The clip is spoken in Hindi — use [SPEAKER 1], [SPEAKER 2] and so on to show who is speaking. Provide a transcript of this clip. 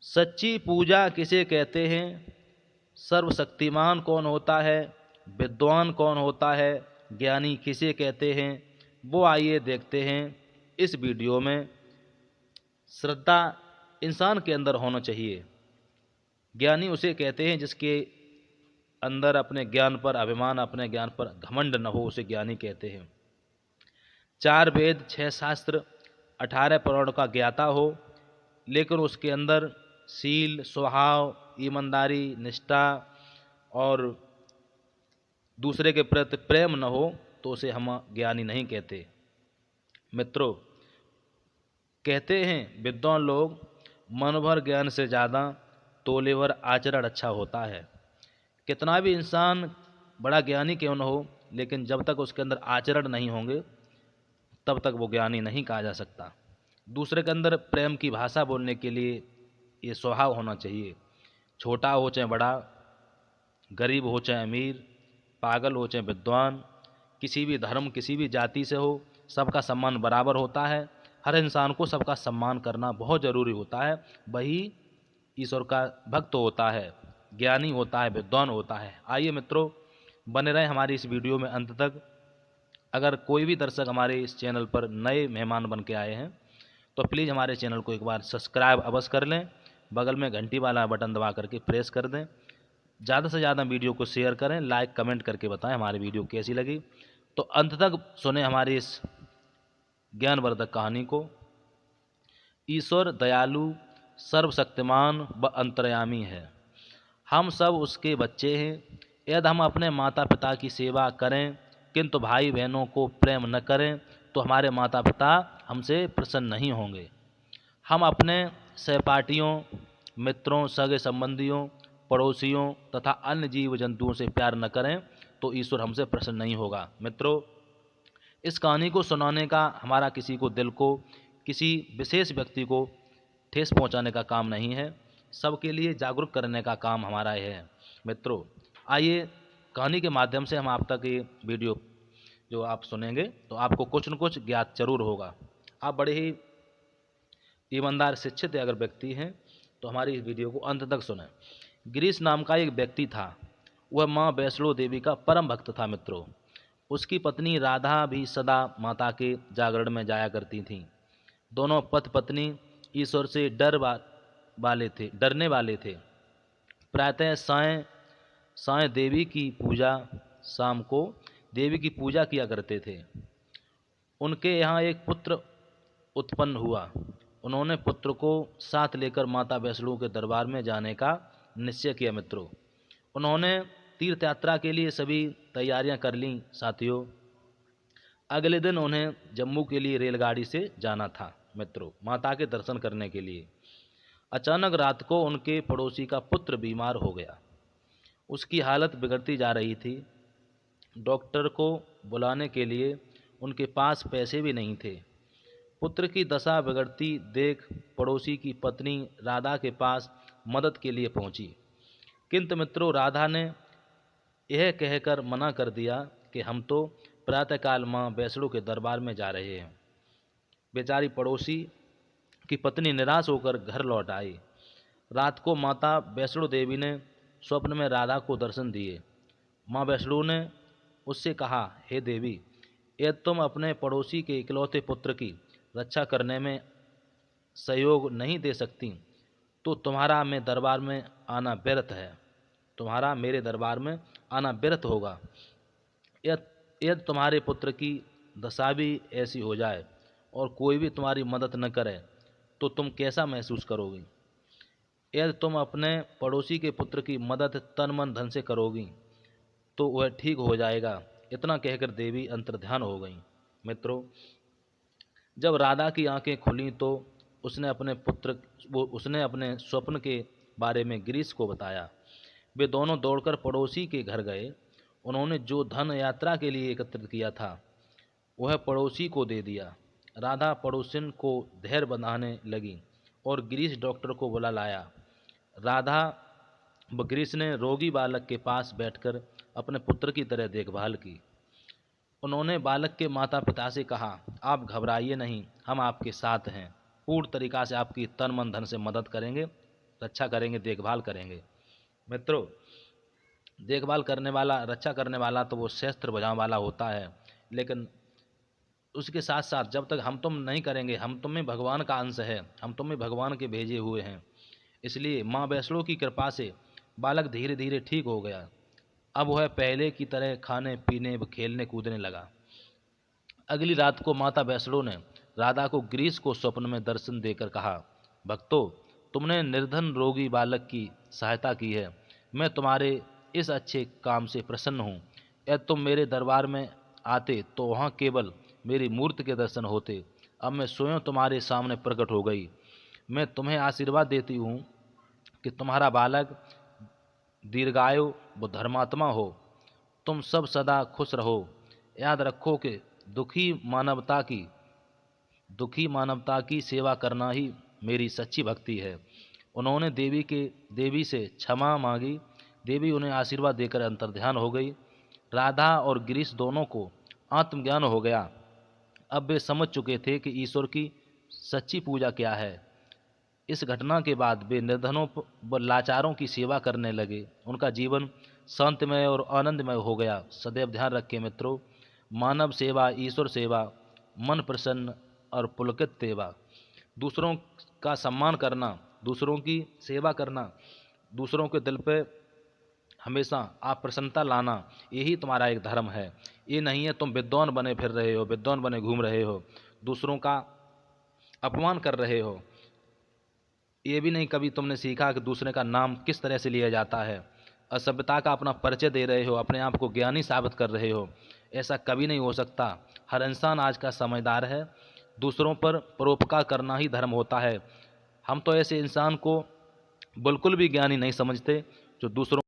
[SPEAKER 1] सच्ची पूजा किसे कहते हैं? सर्वशक्तिमान कौन होता है? विद्वान कौन होता है? ज्ञानी किसे कहते हैं? वो आइए देखते हैं इस वीडियो में। श्रद्धा इंसान के अंदर होना चाहिए। ज्ञानी उसे कहते हैं जिसके अंदर अपने ज्ञान पर अभिमान, अपने ज्ञान पर घमंड न हो, उसे ज्ञानी कहते हैं। 4 वेद, 6 शास्त्र, 18 पुराण का ज्ञाता हो, लेकिन उसके अंदर शील, स्वभाव, ईमानदारी, निष्ठा और दूसरे के प्रति प्रेम न हो, तो उसे हम ज्ञानी नहीं कहते। मित्रों, कहते हैं विद्वान लोग, मन भर ज्ञान से ज़्यादा तोले भर आचरण अच्छा होता है। कितना भी इंसान बड़ा ज्ञानी क्यों न हो, लेकिन जब तक उसके अंदर आचरण नहीं होंगे तब तक वो ज्ञानी नहीं कहा जा सकता। दूसरे के अंदर प्रेम की भाषा बोलने के लिए ये स्वभाव होना चाहिए। छोटा हो चाहे बड़ा, गरीब हो चाहे अमीर, पागल हो चाहे विद्वान, किसी भी धर्म, किसी भी जाति से हो, सबका सम्मान बराबर होता है। हर इंसान को सबका सम्मान करना बहुत ज़रूरी होता है। वही ईश्वर का भक्त होता है, ज्ञानी होता है, विद्वान होता है। आइए मित्रों, बने रहें हमारी इस वीडियो में अंत तक। अगर कोई भी दर्शक हमारे इस चैनल पर नए मेहमान बन के आए हैं तो प्लीज़ हमारे चैनल को एक बार सब्सक्राइब अवश्य कर लें, बगल में घंटी वाला बटन दबा करके प्रेस कर दें। ज़्यादा से ज़्यादा वीडियो को शेयर करें, लाइक कमेंट करके बताएं हमारी वीडियो कैसी लगी। तो अंत तक सुने हमारी इस ज्ञानवर्धक कहानी को। ईश्वर दयालु, सर्वशक्तिमान व अंतर्यामी है। हम सब उसके बच्चे हैं। यदि हम अपने माता पिता की सेवा करें किंतु भाई बहनों को प्रेम न करें तो हमारे माता पिता हमसे प्रसन्न नहीं होंगे। हम अपने सहपाठियों, मित्रों, सगे संबंधियों, पड़ोसियों तथा अन्य जीव जंतुओं से प्यार न करें तो ईश्वर हमसे प्रसन्न नहीं होगा। मित्रों, इस कहानी को सुनाने का हमारा किसी को दिल को, किसी विशेष व्यक्ति को ठेस पहुंचाने का काम नहीं है, सबके लिए जागरूक करने का काम हमारा है। मित्रों, आइए कहानी के माध्यम से हम आप तक ये वीडियो जो आप सुनेंगे तो आपको कुछ न कुछ ज्ञात जरूर होगा। आप बड़े ही ईमानदार, शिक्षित अगर व्यक्ति हैं तो हमारी इस वीडियो को अंत तक सुनें। गिरीश नाम का एक व्यक्ति था। वह माँ वैष्णो देवी का परम भक्त था। मित्रों, उसकी पत्नी राधा भी सदा माता के जागरण में जाया करती थीं। दोनों पति पत्नी ईश्वर से डरने वाले थे। प्रातः सायं देवी की पूजा, शाम को देवी की पूजा किया करते थे। उनके यहाँ एक पुत्र उत्पन्न हुआ। उन्होंने पुत्र को साथ लेकर माता वैष्णो के दरबार में जाने का निश्चय किया। मित्रों, उन्होंने तीर्थ यात्रा के लिए सभी तैयारियां कर लीं। साथियों, अगले दिन उन्हें जम्मू के लिए रेलगाड़ी से जाना था। मित्रों, माता के दर्शन करने के लिए। अचानक रात को उनके पड़ोसी का पुत्र बीमार हो गया। उसकी हालत बिगड़ती जा रही थी। डॉक्टर को बुलाने के लिए उनके पास पैसे भी नहीं थे। पुत्र की दशा बिगड़ती देख पड़ोसी की पत्नी राधा के पास मदद के लिए पहुंची, किंतु मित्रों राधा ने यह कहकर मना कर दिया कि हम तो प्रातःकाल माँ वैष्णो के दरबार में जा रहे हैं। बेचारी पड़ोसी की पत्नी निराश होकर घर लौट आई। रात को माता वैष्णो देवी ने स्वप्न में राधा को दर्शन दिए। माँ वैष्णो ने उससे कहा, हे देवी, यदि तुम अपने पड़ोसी के इकलौते पुत्र की रक्षा करने में सहयोग नहीं दे सकती तो तुम्हारा मेरे दरबार में आना व्यर्थ होगा। यदि तुम्हारे पुत्र की दशा भी ऐसी हो जाए और कोई भी तुम्हारी मदद न करे तो तुम कैसा महसूस करोगी? यदि तुम अपने पड़ोसी के पुत्र की मदद तन मन धन से करोगी तो वह ठीक हो जाएगा। इतना कहकर देवी अंतर्ध्यान हो गई। मित्रों, जब राधा की आंखें खुलीं तो उसने अपने स्वप्न के बारे में गिरीश को बताया। वे दोनों दौड़कर पड़ोसी के घर गए। उन्होंने जो धन यात्रा के लिए एकत्रित किया था वह पड़ोसी को दे दिया। राधा पड़ोसिन को धैर्य बंधाने लगी और गिरीश डॉक्टर को बुला लाया। राधा व गिरीश ने रोगी बालक के पास बैठकर अपने पुत्र की तरह देखभाल की। उन्होंने बालक के माता पिता से कहा, आप घबराइए नहीं, हम आपके साथ हैं, पूर्ण तरीक़ा से आपकी तन मन धन से मदद करेंगे, रक्षा करेंगे, देखभाल करेंगे। मित्रों, देखभाल करने वाला, रक्षा करने वाला तो वो शस्त्र बजाने वाला होता है, लेकिन उसके साथ साथ जब तक हम तुम नहीं करेंगे, हम तुम में भगवान का अंश है, हम तुम में भगवान के भेजे हुए हैं। इसलिए माँ वैष्णो की कृपा से बालक धीरे धीरे ठीक हो गया। अब वह पहले की तरह खाने पीने व खेलने कूदने लगा। अगली रात को माता वैष्णो ने राधा को गिरीश को स्वप्न में दर्शन देकर कहा, भक्तों, तुमने निर्धन रोगी बालक की सहायता की है। मैं तुम्हारे इस अच्छे काम से प्रसन्न हूँ। यदि तुम मेरे दरबार में आते तो वहाँ केवल मेरी मूर्ति के दर्शन होते। अब मैं स्वयं तुम्हारे सामने प्रकट हो गई। मैं तुम्हें आशीर्वाद देती हूँ कि तुम्हारा बालक दीर्घायु व धर्मात्मा हो। तुम सब सदा खुश रहो। याद रखो कि दुखी मानवता की सेवा करना ही मेरी सच्ची भक्ति है। उन्होंने देवी से क्षमा मांगी। देवी उन्हें आशीर्वाद देकर अंतर्ध्यान हो गई। राधा और गिरीश दोनों को आत्मज्ञान हो गया। अब वे समझ चुके थे कि ईश्वर की सच्ची पूजा क्या है। इस घटना के बाद वे निर्धनों व लाचारों की सेवा करने लगे। उनका जीवन शांतिमय और आनंदमय हो गया। सदैव ध्यान रखें मित्रों, मानव सेवा, ईश्वर सेवा, मन प्रसन्न और पुलकित सेवा। दूसरों का सम्मान करना, दूसरों की सेवा करना, दूसरों के दिल पे हमेशा आप प्रसन्नता लाना, यही तुम्हारा एक धर्म है। ये नहीं है तुम विद्वान बने फिर रहे हो, विद्वान बने घूम रहे हो, दूसरों का अपमान कर रहे हो। ये भी नहीं कभी तुमने सीखा कि दूसरे का नाम किस तरह से लिया जाता है। असभ्यता का अपना परिचय दे रहे हो, अपने आप को ज्ञानी साबित कर रहे हो। ऐसा कभी नहीं हो सकता। हर इंसान आज का समझदार है। दूसरों पर परोपकार करना ही धर्म होता है। हम तो ऐसे इंसान को बिल्कुल भी ज्ञानी नहीं समझते जो दूसरों